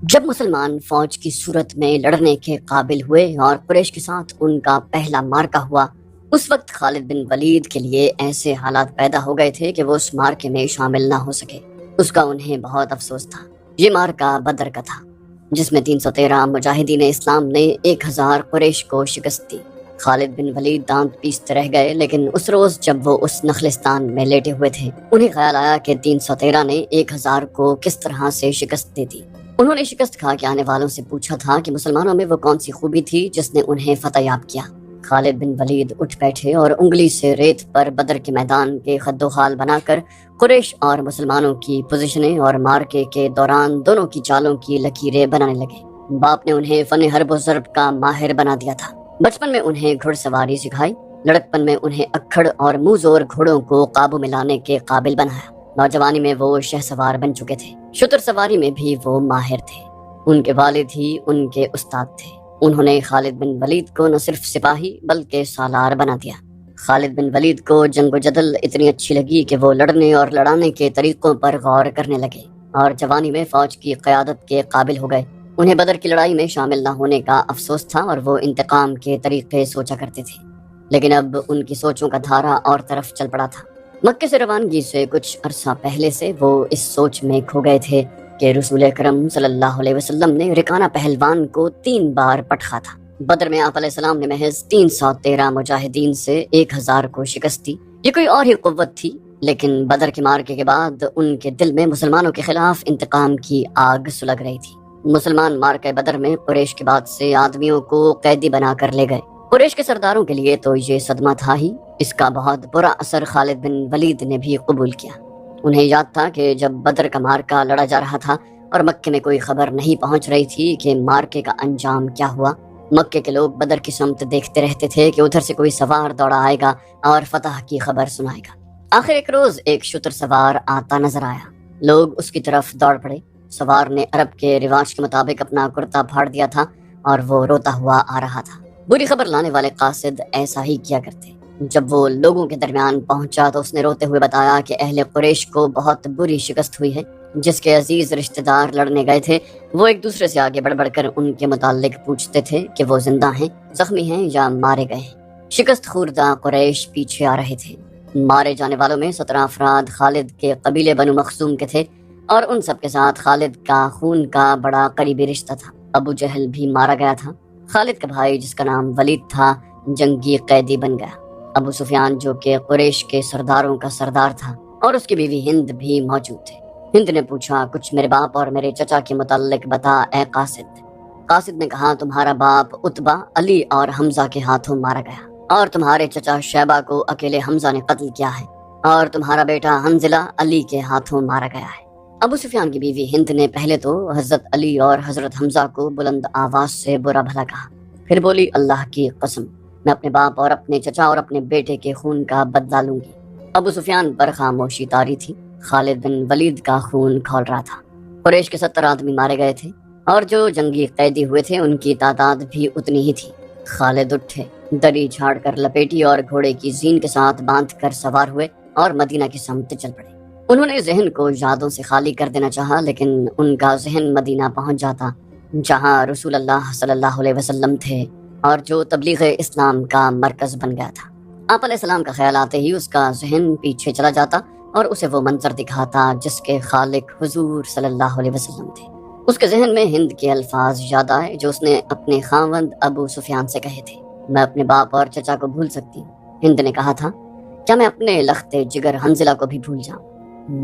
جب مسلمان فوج کی صورت میں لڑنے کے قابل ہوئے اور قریش کے ساتھ ان کا پہلا معرکہ ہوا، اس وقت خالد بن ولید کے لیے ایسے حالات پیدا ہو گئے تھے کہ وہ اس معرکے میں شامل نہ ہو سکے۔ اس کا انہیں بہت افسوس تھا۔ یہ معرکہ بدر کا تھا، جس میں 313 مجاہدین اسلام نے 1000 قریش کو شکست دی۔ خالد بن ولید دانت پیستے رہ گئے، لیکن اس روز جب وہ اس نخلستان میں لیٹے ہوئے تھے، انہیں خیال آیا کہ 313 نے 1000 کو کس طرح سے شکست دے دی۔ انہوں نے شکست کھا کے آنے والوں سے پوچھا تھا کہ مسلمانوں میں وہ کون سی خوبی تھی جس نے انہیں فتح یاب کیا۔ خالد بن ولید اٹھ بیٹھے اور انگلی سے ریت پر بدر کے میدان کے خد و خال بنا کر قریش اور مسلمانوں کی پوزیشنیں اور مارکے کے دوران دونوں کی چالوں کی لکیریں بنانے لگے۔ باپ نے انہیں فن حرب و ضرب کا ماہر بنا دیا تھا۔ بچپن میں انہیں گھڑ سواری سکھائی، لڑکپن میں انہیں اکھڑ اور منہ زور گھوڑوں کو قابو میں لانے کے قابل بنایا۔ نوجوانی میں وہ شہ سوار بن چکے تھے، شتر سواری میں بھی وہ ماہر تھے۔ ان کے والد ہی ان کے استاد تھے۔ انہوں نے خالد بن ولید کو نہ صرف سپاہی بلکہ سالار بنا دیا۔ خالد بن ولید کو جنگ و جدل اتنی اچھی لگی کہ وہ لڑنے اور لڑانے کے طریقوں پر غور کرنے لگے اور جوانی میں فوج کی قیادت کے قابل ہو گئے۔ انہیں بدر کی لڑائی میں شامل نہ ہونے کا افسوس تھا اور وہ انتقام کے طریقے سوچا کرتے تھے، لیکن اب ان کی سوچوں کا دھارا اور طرف چل پڑا تھا۔ مکے سے روانگی سے کچھ عرصہ پہلے سے وہ اس سوچ میں کھو گئے تھے کہ رسول اکرم صلی اللہ علیہ وسلم نے رکانہ پہلوان کو 3 بار پٹخا تھا۔ بدر میں آپ علیہ السلام نے محض 313 مجاہدین سے 1000 کو شکست دی۔ یہ کوئی اور ہی قوت تھی، لیکن بدر کے مارکے کے بعد ان کے دل میں مسلمانوں کے خلاف انتقام کی آگ سلگ رہی تھی۔ مسلمان مارکے بدر میں قریش کے بعد سے آدمیوں کو قیدی بنا کر لے گئے۔ قریش کے سرداروں کے لیے تو یہ صدمہ تھا ہی، اس کا بہت برا اثر خالد بن ولید نے بھی قبول کیا۔ انہیں یاد تھا کہ جب بدر کا مارکہ لڑا جا رہا تھا اور مکے میں کوئی خبر نہیں پہنچ رہی تھی کہ مارکے کا انجام کیا ہوا، مکے کے لوگ بدر کی سمت دیکھتے رہتے تھے کہ ادھر سے کوئی سوار دوڑا آئے گا اور فتح کی خبر سنائے گا۔ آخر ایک روز ایک شتر سوار آتا نظر آیا۔ لوگ اس کی طرف دوڑ پڑے۔ سوار نے عرب کے رواج کے مطابق اپنا کرتا پھاڑ دیا تھا اور وہ روتا ہوا آ رہا تھا۔ بری خبر لانے والے قاصد ایسا ہی کیا کرتے۔ جب وہ لوگوں کے درمیان پہنچا تو اس نے روتے ہوئے بتایا کہ اہل قریش کو بہت بری شکست ہوئی ہے۔ جس کے عزیز رشتہ دار لڑنے گئے تھے وہ ایک دوسرے سے آگے بڑھ بڑھ کر ان کے متعلق پوچھتے تھے کہ وہ زندہ ہیں، زخمی ہیں یا مارے گئے ہیں۔ شکست خوردہ قریش پیچھے آ رہے تھے۔ مارے جانے والوں میں 17 افراد خالد کے قبیلے بنو مخزوم کے تھے اور ان سب کے ساتھ خالد کا خون کا بڑا قریبی رشتہ تھا۔ ابو جہل بھی مارا گیا تھا۔ خالد کا بھائی جس کا نام ولید تھا جنگی قیدی بن گیا۔ ابو سفیان جو کہ قریش کے سرداروں کا سردار تھا اور اس کی بیوی ہند بھی موجود تھے۔ ہند نے پوچھا، کچھ میرے باپ اور میرے چچا کے متعلق بتا اے قاصد۔ قاصد نے کہا، تمہارا باپ عتبہ علی اور حمزہ کے ہاتھوں مارا گیا اور تمہارے چچا شیبہ کو اکیلے حمزہ نے قتل کیا ہے اور تمہارا بیٹا حنظلہ علی کے ہاتھوں مارا گیا ہے۔ ابو سفیان کی بیوی ہند نے پہلے تو حضرت علی اور حضرت حمزہ کو بلند آواز سے برا بھلا کہا، پھر بولی، اللہ کی قسم، میں اپنے باپ اور اپنے چچا اور اپنے بیٹے کے خون کا بدلہ لوں گی۔ ابو سفیان پر خاموشی طاری تھی۔ خالد بن ولید کا خون کھول رہا تھا۔ قریش کے 70 آدمی مارے گئے تھے اور جو جنگی قیدی ہوئے تھے ان کی تعداد بھی اتنی ہی تھی۔ خالد اٹھے، دری جھاڑ کر لپیٹی اور گھوڑے کی زین کے ساتھ باندھ کر سوار ہوئے اور مدینہ کی سمت چل پڑے۔ انہوں نے ذہن کو یادوں سے خالی کر دینا چاہا، لیکن ان کا ذہن مدینہ پہنچ جاتا جہاں رسول اللہ صلی اللہ علیہ وسلم تھے اور جو تبلیغ اسلام کا مرکز بن گیا تھا۔ آپ علیہ السلام کا خیال آتے ہی اس کا ذہن پیچھے چلا جاتا اور اسے وہ منظر دکھاتا جس کے خالق حضور صلی اللہ علیہ وسلم تھے۔ اس کے ذہن میں ہند کے الفاظ یاد آئے جو اس نے اپنے خاوند ابو سفیان سے کہے تھے، میں اپنے باپ اور چچا کو بھول سکتی ہوں۔ ہند نے کہا تھا، کیا میں اپنے لخت جگر حنظلہ کو بھی بھول جاؤں؟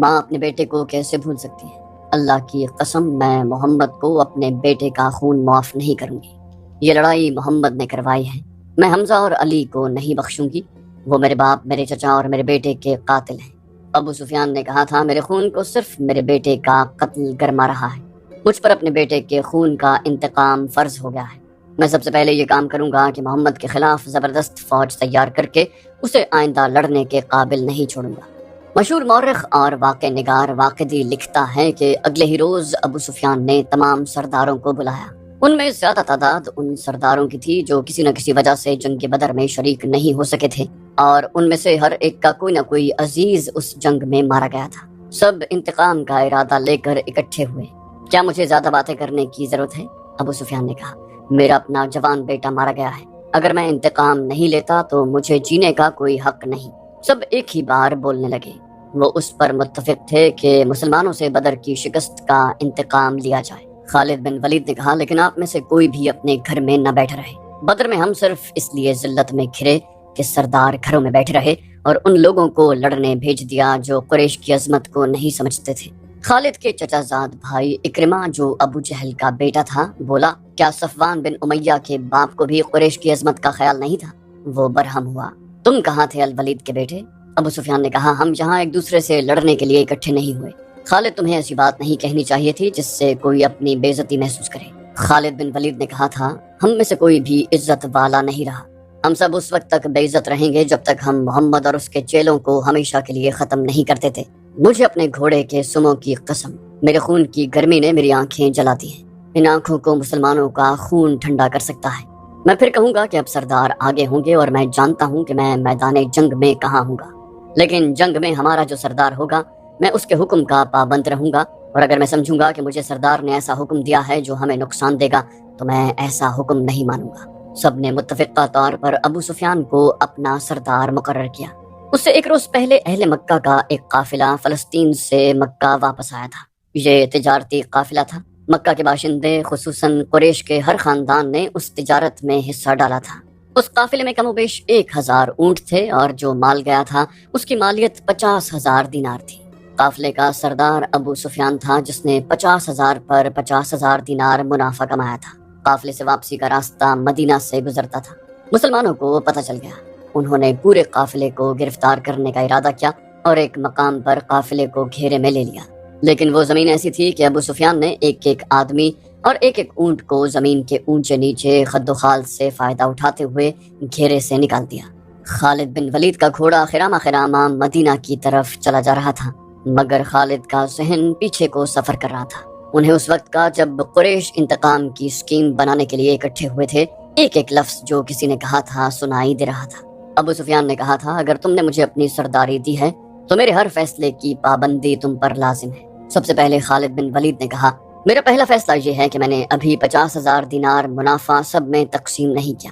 ماں اپنے بیٹے کو کیسے بھول سکتی ہے؟ اللہ کی قسم، میں محمد کو اپنے بیٹے کا خون معاف نہیں کروں گی۔ یہ لڑائی محمد نے کروائی ہے، میں حمزہ اور علی کو نہیں بخشوں گی، وہ میرے باپ، میرے چچا اور میرے بیٹے کے قاتل ہیں۔ ابو سفیان نے کہا تھا، میرے خون کو صرف میرے بیٹے کا قتل گرما رہا ہے، مجھ پر اپنے بیٹے کے خون کا انتقام فرض ہو گیا ہے۔ میں سب سے پہلے یہ کام کروں گا کہ محمد کے خلاف زبردست فوج تیار کر کے اسے آئندہ لڑنے کے قابل نہیں چھوڑوں گا۔ مشہور مورخ اور واقع نگار واقدی لکھتا ہے کہ اگلے ہی روز ابو سفیان نے تمام سرداروں کو بلایا۔ ان میں زیادہ تعداد ان سرداروں کی تھی جو کسی نہ کسی وجہ سے جنگ بدر میں شریک نہیں ہو سکے تھے، اور ان میں سے ہر ایک کا کوئی نہ کوئی عزیز اس جنگ میں مارا گیا تھا۔ سب انتقام کا ارادہ لے کر اکٹھے ہوئے۔ کیا مجھے زیادہ باتیں کرنے کی ضرورت ہے؟ ابو سفیان نے کہا، میرا اپنا جوان بیٹا مارا گیا ہے، اگر میں انتقام نہیں لیتا تو مجھے جینے کا کوئی حق نہیں۔ سب ایک ہی بار بولنے لگے۔ وہ اس پر متفق تھے کہ مسلمانوں سے بدر کی شکست کا انتقام لیا جائے۔ خالد بن ولید نے کہا، لیکن آپ میں سے کوئی بھی اپنے گھر میں نہ بیٹھ رہے۔ بدر میں ہم صرف اس لیے ذلت میں گھرے کہ سردار گھروں میں بیٹھے رہے اور ان لوگوں کو لڑنے بھیج دیا جو قریش کی عظمت کو نہیں سمجھتے تھے۔ خالد کے چچا زاد بھائی اکرمہ جو ابو جہل کا بیٹا تھا بولا، کیا صفوان بن امیہ کے باپ کو بھی قریش کی عظمت کا خیال نہیں تھا؟ وہ برہم ہوا۔ تم کہاں تھے الولید کے بیٹے؟ ابو سفیان نے کہا، ہم یہاں ایک دوسرے سے لڑنے کے لیے اکٹھے نہیں ہوئے۔ خالد، تمہیں ایسی بات نہیں کہنی چاہیے تھی جس سے کوئی اپنی بے عزتی محسوس کرے۔ خالد بن ولید نے کہا تھا، ہم میں سے کوئی بھی عزت والا نہیں رہا، ہم سب اس وقت تک بے عزت رہیں گے جب تک ہم محمد اور اس کے چیلوں کو ہمیشہ کے لیے ختم نہیں کرتے تھے۔ مجھے اپنے گھوڑے کے سموں کی قسم، میرے خون کی گرمی نے میری آنکھیں جلا دی ہیں، ان آنکھوں کو مسلمانوں کا خون ٹھنڈا کر سکتا ہے۔ میں پھر کہوں گا کہ اب سردار آگے ہوں گے اور میں جانتا ہوں کہ میں میدان جنگ میں کہاں ہوں گا، لیکن جنگ میں ہمارا جو سردار ہوگا میں اس کے حکم کا پابند رہوں گا، اور اگر میں سمجھوں گا کہ مجھے سردار نے ایسا حکم دیا ہے جو ہمیں نقصان دے گا تو میں ایسا حکم نہیں مانوں گا۔ سب نے متفقہ طور پر ابو سفیان کو اپنا سردار مقرر کیا۔ اس سے ایک روز پہلے اہل مکہ کا ایک قافلہ فلسطین سے مکہ واپس آیا تھا۔ یہ تجارتی قافلہ تھا۔ مکہ کے باشندے خصوصاً قریش کے ہر خاندان نے اس تجارت میں حصہ ڈالا تھا۔ اس قافلے میں کم و بیش 1000 اونٹ تھے اور جو مال گیا تھا اس کی مالیت 50,000 دینار تھی۔ قافلے کا سردار ابو سفیان تھا جس نے 50,000 پر 50,000 دینار منافع کمایا تھا۔ قافلے سے واپسی کا راستہ مدینہ سے گزرتا تھا۔ مسلمانوں کو پتہ چل گیا، انہوں نے پورے قافلے کو گرفتار کرنے کا ارادہ کیا اور ایک مقام پر قافلے کو گھیرے میں لے لیا، لیکن وہ زمین ایسی تھی کہ ابو سفیان نے ایک ایک آدمی اور ایک ایک اونٹ کو زمین کے اونچے نیچے خد و خال سے فائدہ اٹھاتے ہوئے گھیرے سے نکال دیا۔ خالد بن ولید کا گھوڑا خرامہ خرامہ مدینہ کی طرف چلا جا رہا تھا، مگر خالد کا ذہن پیچھے کو سفر کر رہا تھا۔ انہیں اس وقت کا جب قریش انتقام کی اسکیم بنانے کے لیے اکٹھے ہوئے تھے، ایک ایک لفظ جو کسی نے کہا تھا سنائی دے رہا تھا۔ ابو سفیان نے کہا تھا، اگر تم نے مجھے اپنی سرداری دی ہے تو میرے ہر فیصلے کی پابندی تم پر لازم ہے۔ سب سے پہلے خالد بن ولید نے کہا، میرا پہلا فیصلہ یہ ہے کہ میں نے ابھی 50,000 دینار منافع سب میں تقسیم نہیں کیا،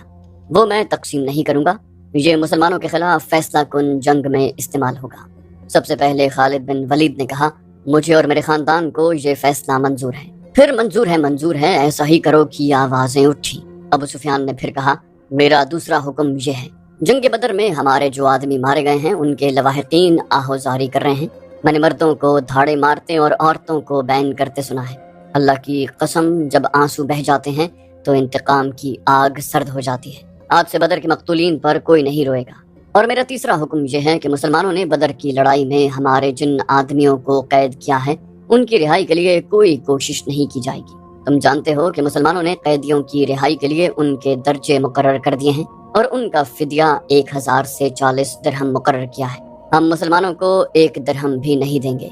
وہ میں تقسیم نہیں کروں گا، یہ مسلمانوں کے خلاف فیصلہ کن جنگ میں استعمال ہوگا۔ سب سے پہلے خالد بن ولید نے کہا، مجھے اور میرے خاندان کو یہ فیصلہ منظور ہے۔ پھر منظور ہے ایسا ہی کرو کی آوازیں اٹھی۔ ابو سفیان نے پھر کہا، میرا دوسرا حکم یہ ہے، جنگ بدر میں ہمارے جو آدمی مارے گئے ہیں ان کے لواحقین آہوزاری کر رہے ہیں، میں نے مردوں کو دھاڑے مارتے اور عورتوں کو بین کرتے سنا ہے۔ اللہ کی قسم، جب آنسو بہہ جاتے ہیں تو انتقام کی آگ سرد ہو جاتی ہے۔ آج سے بدر کے مقتولین پر کوئی نہیں روئے گا۔ اور میرا تیسرا حکم یہ ہے کہ مسلمانوں نے بدر کی لڑائی میں ہمارے جن آدمیوں کو قید کیا ہے ان کی رہائی کے لیے کوئی کوشش نہیں کی جائے گی۔ تم جانتے ہو کہ مسلمانوں نے قیدیوں کی رہائی کے لیے ان کے درجے مقرر کر دیے ہیں اور ان کا فدیہ 1000 سے 40 درہم مقرر کیا ہے۔ ہم مسلمانوں کو 1 درہم بھی نہیں دیں گے،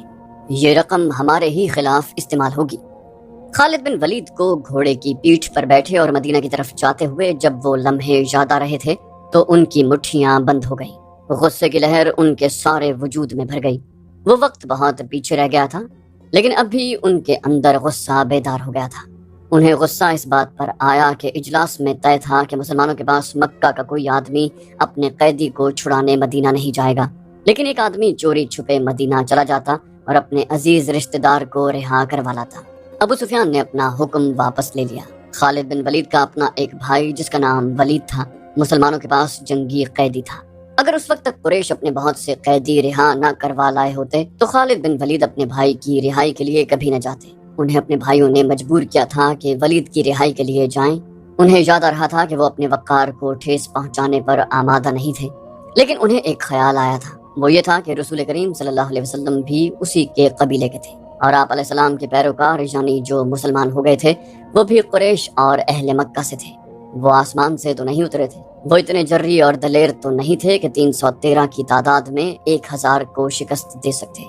یہ رقم ہمارے ہی خلاف استعمال ہوگی۔ خالد بن ولید کو گھوڑے کی پیٹھ پر بیٹھے اور مدینہ کی طرف جاتے ہوئے جب وہ لمحے یاد آ رہے تھے تو ان کی مٹھیاں بند ہو گئیں، غصے کی لہر ان کے سارے وجود میں بھر گئی۔ وہ وقت بہت پیچھے رہ گیا تھا، لیکن اب بھی ان کے اندر غصہ بیدار ہو گیا تھا۔ انہیں غصہ اس بات پر آیا کہ اجلاس میں طے تھا کہ مسلمانوں کے پاس مکہ کا کوئی آدمی اپنے قیدی کو چھڑانے مدینہ نہیں جائے گا، لیکن ایک آدمی چوری چھپے مدینہ چلا جاتا اور اپنے عزیز رشتہ دار کو رہا کروا لاتا۔ ابو سفیان نے اپنا حکم واپس لے لیا۔ خالد بن ولید کا اپنا ایک بھائی جس کا نام ولید تھا مسلمانوں کے پاس جنگی قیدی تھا۔ اگر اس وقت تک قریش اپنے بہت سے قیدی رہا نہ کروا لائے ہوتے تو خالد بن ولید اپنے بھائی کی رہائی کے لیے کبھی نہ جاتے۔ انہیں اپنے بھائیوں نے مجبور کیا تھا کہ ولید کی رہائی کے لیے جائیں۔ انہیں یاد آ رہا تھا کہ وہ اپنے وقار کو ٹھیس پہنچانے پر آمادہ نہیں تھے، لیکن انہیں ایک خیال آیا تھا، وہ یہ تھا کہ رسول کریم صلی اللہ علیہ وسلم بھی اسی کے قبیلے کے تھے اور آپ علیہ السلام کے پیروکار یعنی جو مسلمان ہو گئے تھے وہ بھی قریش اور اہل مکہ سے تھے۔ وہ آسمان سے تو نہیں اترے تھے، وہ اتنے جری اور دلیر تو نہیں تھے کہ 313 کی تعداد میں 1000 کو شکست دے سکتے۔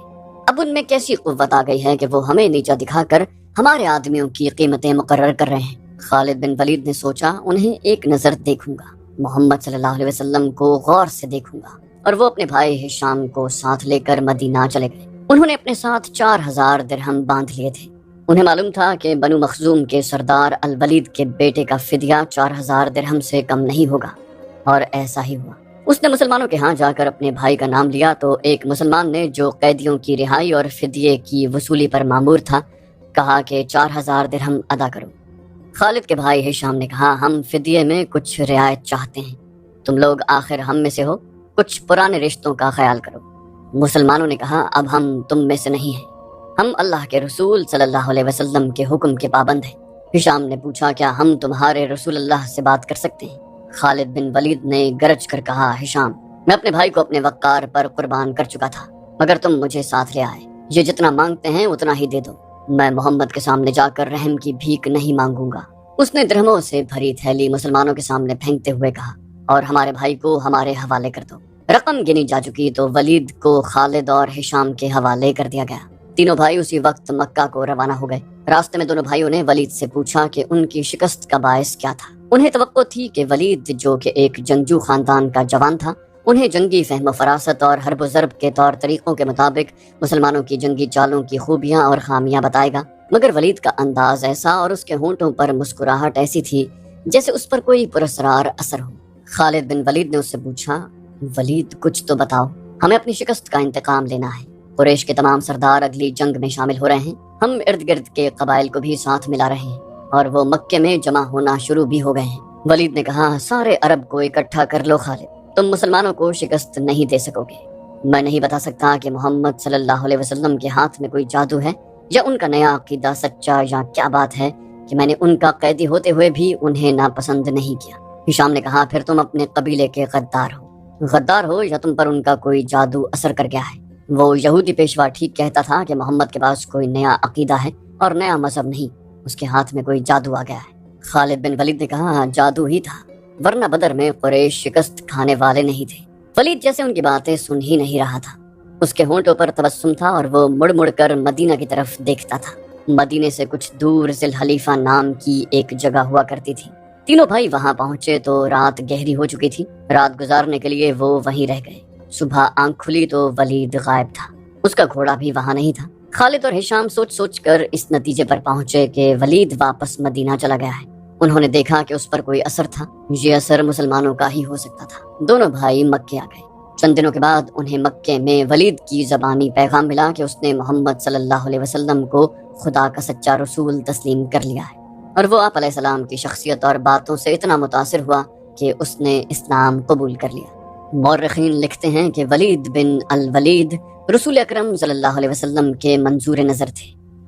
اب ان میں کیسی قوت آ گئی ہے کہ وہ ہمیں نیچا دکھا کر ہمارے آدمیوں کی قیمتیں مقرر کر رہے ہیں۔ خالد بن ولید نے سوچا، انہیں ایک نظر دیکھوں گا، محمد صلی اللہ علیہ وسلم کو غور سے دیکھوں گا، اور وہ اپنے بھائی ہشام کو ساتھ لے کر مدینہ چلے گئے۔ انہوں نے اپنے ساتھ 4000 درہم باندھ لیے تھے۔ انہیں معلوم تھا کہ بنو مخزوم کے سردار الولید کے بیٹے کا فدیہ 4000 درہم سے کم نہیں ہوگا، اور ایسا ہی ہوا۔ اس نے مسلمانوں کے ہاں جا کر اپنے بھائی کا نام لیا تو ایک مسلمان نے جو قیدیوں کی رہائی اور فدیے کی وصولی پر مامور تھا کہا کہ 4000 درہم ادا کرو۔ خالد کے بھائی ہشام نے کہا ہم فدیے میں کچھ رعایت چاہتے ہیں، تم لوگ آخر ہم میں سے ہو، کچھ پرانے رشتوں کا خیال کرو۔ مسلمانوں نے کہا اب ہم تم میں سے نہیں ہیں، ہم اللہ کے رسول صلی اللہ علیہ وسلم کے حکم کے پابند ہیں۔ ہشام نے پوچھا کیا ہم تمہارے رسول اللہ سے بات کر سکتے ہیں؟ خالد بن ولید نے گرج کر کہا ہشام میں اپنے بھائی کو اپنے وقار پر قربان کر چکا تھا، مگر تم مجھے ساتھ لے آئے، یہ جتنا مانگتے ہیں اتنا ہی دے دو، میں محمد کے سامنے جا کر رحم کی بھیک نہیں مانگوں گا۔ اس نے درہموں سے بھری تھیلی مسلمانوں کے سامنے پھینکتے ہوئے کہا اور ہمارے بھائی کو ہمارے حوالے کر دو۔ رقم گنی جا چکی تو ولید کو خالد اور ہشام کے حوالے کر دیا گیا۔ تینوں بھائی اسی وقت مکہ کو روانہ ہو گئے۔ راستے میں دونوں بھائیوں نے ولید سے پوچھا کہ ان کی شکست کا باعث کیا تھا۔ انہیں توقع تھی کہ ولید جو کہ ایک جنگجو خاندان کا جوان تھا، انہیں جنگی فہم و فراست اور حرب و ضرب کے طور طریقوں کے مطابق مسلمانوں کی جنگی چالوں کی خوبیاں اور خامیاں بتائے گا، مگر ولید کا انداز ایسا اور اس کے ہونٹوں پر مسکراہٹ ایسی تھی جیسے اس پر کوئی پراسرار اثر ہو۔ خالد بن ولید نے اس سے پوچھا ولید کچھ تو بتاؤ، ہمیں اپنی شکست کا انتقام لینا ہے، قریش کے تمام سردار اگلی جنگ میں شامل ہو رہے ہیں، ہم ارد گرد کے قبائل کو بھی ساتھ ملا رہے ہیں اور وہ مکے میں جمع ہونا شروع بھی ہو گئے ہیں۔ ولید نے کہا سارے عرب کو اکٹھا کر لو خالد، تم مسلمانوں کو شکست نہیں دے سکو گے۔ میں نہیں بتا سکتا کہ محمد صلی اللہ علیہ وسلم کے ہاتھ میں کوئی جادو ہے یا ان کا نیا عقیدہ سچا یا کیا بات ہے کہ میں نے ان کا قیدی ہوتے ہوئے بھی انہیں ناپسند نہیں کیا۔ ہشام نے کہا پھر تم اپنے قبیلے کے غدار ہو یا تم پر ان کا کوئی جادو اثر کر گیا ہے۔ وہ یہودی پیشوا ٹھیک کہتا تھا کہ محمد کے پاس کوئی نیا عقیدہ ہے اور نیا مذہب نہیں، اس کے ہاتھ میں کوئی جادو آ گیا ہے۔ خالد بن ولید نے کہا جادو ہی تھا، ورنہ بدر میں قریش شکست کھانے والے نہیں تھے۔ ولید جیسے ان کی باتیں سن ہی نہیں رہا تھا، اس کے ہونٹوں پر تبسم تھا اور وہ مڑ مڑ کر مدینہ کی طرف دیکھتا تھا۔ مدینے سے کچھ دور ذی الحلیفہ نام کی ایک جگہ ہوا کرتی تھی۔ تینوں بھائی وہاں پہنچے تو رات گہری ہو چکی تھی، رات گزارنے کے لیے وہ وہیں رہ گئے۔ صبح آنکھ کھلی تو ولید غائب تھا، اس کا گھوڑا بھی وہاں نہیں تھا۔ خالد اور ہشام سوچ کر اس نتیجے پر پہنچے کہ ولید واپس مدینہ چلا گیا ہے۔ انہوں نے دیکھا کہ اس پر کوئی اثر تھا، یہ اثر مسلمانوں کا ہی ہو سکتا تھا۔ دونوں بھائی مکے آ گئے۔ چند دنوں کے بعد انہیں مکے میں ولید کی زبانی پیغام ملا کہ اس نے محمد صلی اللہ علیہ وسلم کو خدا کا سچا رسول تسلیم کر لیا ہے، اور وہ آپ علیہ السلام کی شخصیت اور باتوں سے اتنا متاثر ہوا کہ اس نے اسلام قبول کر لیا۔ مورخین لکھتے ہیں کہ ولید بن الولید رسول اکرم صلی اللہ علیہ وسلم کے منظور نظر تھے،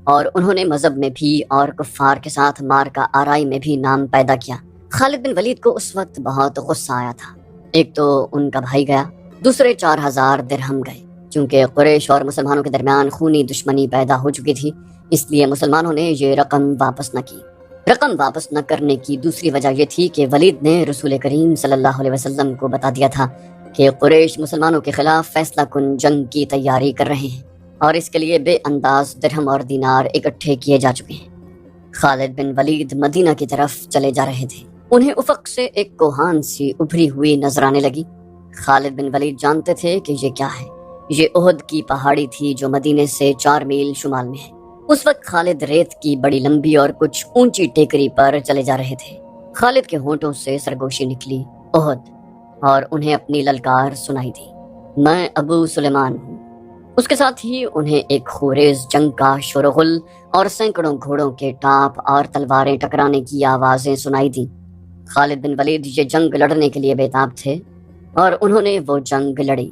اور انہوں نے مذہب میں بھی اور کفار کے ساتھ مارکہ آرائی میں بھی نام پیدا کیا۔ خالد بن ولید کو اس وقت بہت غصہ آیا تھا۔ ایک تو ان کا بھائی گیا، دوسرے 4000 درہم گئے۔ چونکہ قریش اور مسلمانوں کے درمیان خونی دشمنی پیدا ہو چکی تھی، اس لیے مسلمانوں نے یہ رقم واپس نہ کی۔ رقم واپس نہ کرنے کی دوسری وجہ یہ تھی کہ ولید نے رسول کریم صلی اللہ علیہ وسلم کو بتا دیا تھا کہ قریش مسلمانوں کے خلاف فیصلہ کن جنگ کی تیاری کر رہے ہیں، اور اس کے لیے بے انداز درہم اور دینار اکٹھے کیے جا چکے ہیں۔ خالد بن ولید مدینہ کی طرف چلے جا رہے تھے۔ انہیں افق سے ایک کوہان سی ابھری ہوئی نظر آنے لگی۔ خالد بن ولید جانتے تھے کہ یہ کیا ہے، یہ احد کی پہاڑی تھی جو مدینے سے 4 میل شمال میں ہے۔ اس وقت خالد ریت کی بڑی لمبی اور کچھ اونچی ٹیکری پر چلے جا رہے تھے۔ خالد کے ہونٹوں سے سرگوشی نکلی احد، اور انہیں اپنی للکار سنائی دی، میں ابو سلیمان ہوں۔ اس کے ساتھ ہی انہیں ایک خوریز جنگ کا شور و غل اور سینکڑوں گھوڑوں کے ٹاپ اور تلواریں ٹکرانے کی آوازیں سنائی دی۔ خالد بن ولید یہ جنگ لڑنے کے لیے بےتاب تھے، اور انہوں نے وہ جنگ لڑی۔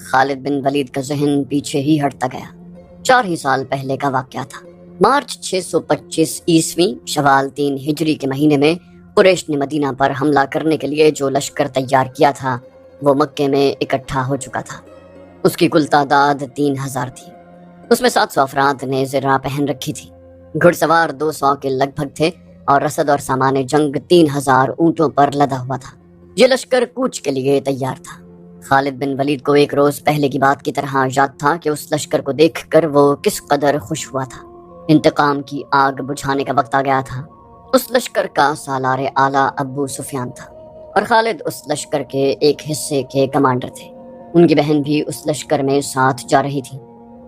خالد بن ولید کا ذہن پیچھے ہی ہٹتا گیا۔ 4 ہی سال پہلے کا واقعہ تھا۔ مارچ 625 عیسوی شوال 3 ہجری کے مہینے میں قریش نے مدینہ پر حملہ کرنے کے لیے جو لشکر تیار کیا تھا وہ مکے میں اکٹھا ہو چکا تھا۔ اس کی کل تعداد 3000 تھی۔ اس میں 700 افراد نے زرہ پہن رکھی تھی، گھڑ سوار 200 کے لگ بھگ تھے، اور رسد اور سامان جنگ 3000 اونٹوں پر لدا ہوا تھا۔ یہ لشکر کوچ کے لیے تیار تھا۔ خالد بن ولید کو ایک روز پہلے کی بات کی طرح یاد تھا کہ اس لشکر کو دیکھ کر وہ کس قدر خوش ہوا تھا۔ انتقام کی آگ بجھانے کا وقت آ گیا تھا۔ اس لشکر کا سالار اعلیٰ ابو سفیان تھا، اور خالد اس لشکر کے ایک حصے کے کمانڈر تھے۔ ان کی بہن بھی اس لشکر میں ساتھ جا رہی تھی۔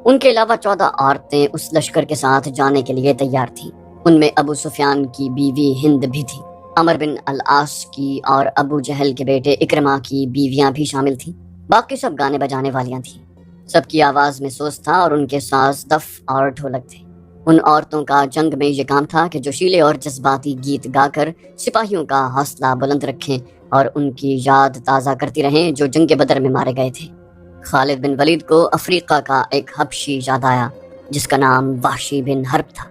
ان کے علاوہ 14 عورتیں اس لشکر کے ساتھ جانے کے لیے تیار تھیں۔ ان میں ابو سفیان کی بیوی ہند بھی تھی، عمر بن العاص کی اور ابو جہل کے بیٹے اکرمہ کی بیویاں بھی شامل تھیں۔ باقی سب گانے بجانے والیاں تھیں۔ سب کی آواز میں سوز تھا اور ان کے ساز دف اور ڈھولک تھے۔ ان عورتوں کا جنگ میں یہ کام تھا کہ جوشیلے اور جذباتی گیت گا کر سپاہیوں کا حوصلہ بلند رکھیں اور ان کی یاد تازہ کرتی رہیں جو جنگ بدر میں مارے گئے تھے۔ خالد بن ولید کو افریقہ کا ایک حبشی یاد آیا جس کا نام وحشی بن حرب تھا۔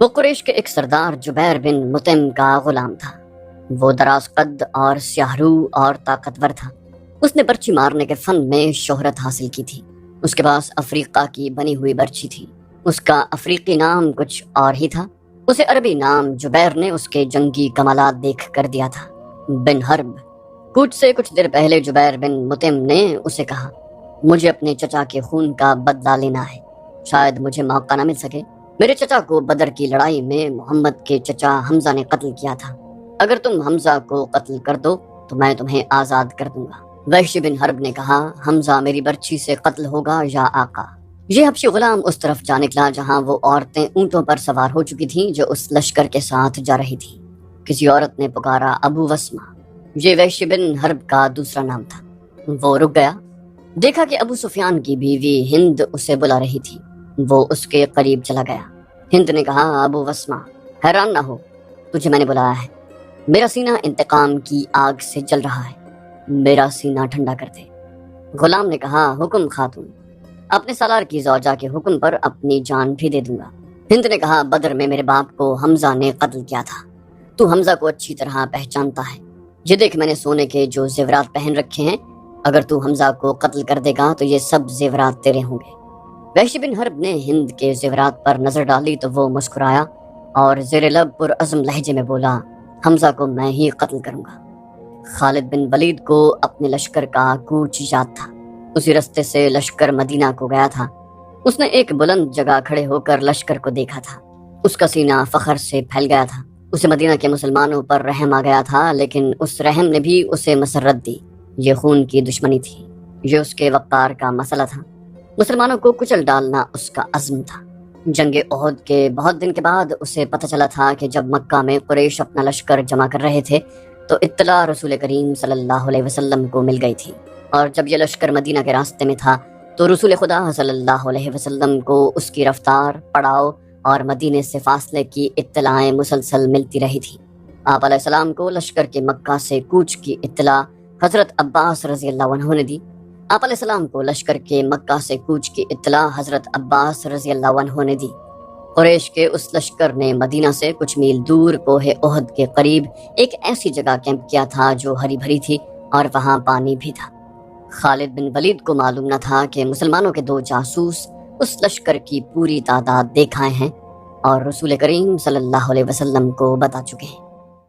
وہ قریش کے ایک سردار جبیر بن مطعم کا غلام تھا۔ وہ دراز قد اور سیاہ رو اور طاقتور تھا۔ اس نے برچی مارنے کے فن میں شہرت حاصل کی تھی۔ اس کے پاس افریقہ کی بنی ہوئی برچی تھی۔ اس کا افریقی نام کچھ اور ہی تھا۔ اسے عربی نام جبیر نے اس کے جنگی کمالات دیکھ کر دیا تھا، بن حرب۔ کوچ سے کچھ دیر پہلے جبیر بن مطعم نے اسے کہا، مجھے اپنے چچا کے خون کا بدلہ لینا ہے، شاید مجھے موقع نہ مل سکے۔ میرے چچا کو بدر کی لڑائی میں محمد کے چچا حمزہ نے قتل کیا تھا۔ اگر تم حمزہ کو قتل کر دو تو میں تمہیں آزاد کر دوں گا۔ وحشی بن حرب نے کہا، حمزہ میری برچی سے قتل ہوگا یا آقا؟ یہ حبشی غلام اس طرف جا نکلا جہاں وہ عورتیں اونٹوں پر سوار ہو چکی تھیں جو اس لشکر کے ساتھ جا رہی تھیں۔ کسی عورت نے پکارا، ابو وسمہ۔ یہ وحشی بن حرب کا دوسرا نام تھا۔ وہ رک گیا، دیکھا کہ ابو سفیان کی بیوی ہند اسے بلا رہی تھی۔ وہ اس کے قریب چلا گیا۔ ہند نے کہا، ابو وسمہ، حیران نہ ہو، تجھے میں نے بلایا ہے۔ میرا سینہ انتقام کی آگ سے جل رہا ہے، میرا سینہ ٹھنڈا کر دے۔ غلام نے کہا، حکم خاتون، اپنے سالار کی زوجہ کے حکم پر اپنی جان بھی دے دوں گا۔ ہند نے کہا، بدر میں میرے باپ کو حمزہ نے قتل کیا تھا، تو حمزہ کو اچھی طرح پہچانتا ہے۔ یہ دیکھ میں نے سونے کے جو زیورات پہن رکھے ہیں، اگر تو حمزہ کو قتل کر دے گا تو یہ سب زیورات تیرے ہوں گے۔ وحشی بن حرب نے ہند کے زیورات پر نظر ڈالی تو وہ مسکرایا اور زیر لب پرعزم لہجے میں بولا، حمزہ کو میں ہی قتل کروں گا۔ خالد بن ولید کو اپنے لشکر کا کوچ یاد تھا۔ اسی رستے سے لشکر مدینہ کو گیا تھا۔ اس نے ایک بلند جگہ کھڑے ہو کر لشکر کو دیکھا تھا۔ اس کا سینہ فخر سے پھیل گیا تھا۔ اسے مدینہ کے مسلمانوں پر رحم آ گیا تھا، لیکن اس رحم نے بھی اسے مسرت دی۔ یہ خون کی دشمنی تھی، یہ اس کے وقار کا مسئلہ تھا۔ مسلمانوں کو کچل ڈالنا اس کا عزم تھا۔ جنگ احد کے بہت دن کے بعد اسے پتہ چلا تھا کہ جب مکہ میں قریش اپنا لشکر جمع کر رہے تھے تو اطلاع رسول کریم صلی اللہ علیہ وسلم کو مل گئی تھی، اور جب یہ لشکر مدینہ کے راستے میں تھا تو رسول خدا صلی اللہ علیہ وسلم کو اس کی رفتار، پڑاؤ اور مدینے سے فاصلے کی اطلاعیں مسلسل ملتی رہی تھی۔ آپ علیہ السلام کو لشکر کے مکہ سے کوچ کی اطلاع حضرت عباس رضی اللہ عنہ نے دی۔ آپ علیہ السلام کو لشکر کے مکہ سے کوچ کی اطلاع حضرت عباس رضی اللہ عنہ نے دی۔ قریش کے اس لشکر نے مدینہ سے کچھ میل دور کوہ احد کے قریب ایک ایسی جگہ کیمپ کیا تھا جو ہری بھری تھی اور وہاں پانی بھی تھا۔ خالد بن ولید کو معلوم نہ تھا کہ مسلمانوں کے 2 جاسوس اس لشکر کی پوری تعداد دیکھ آئے ہیں اور رسول کریم صلی اللہ علیہ وسلم کو بتا چکے ہیں۔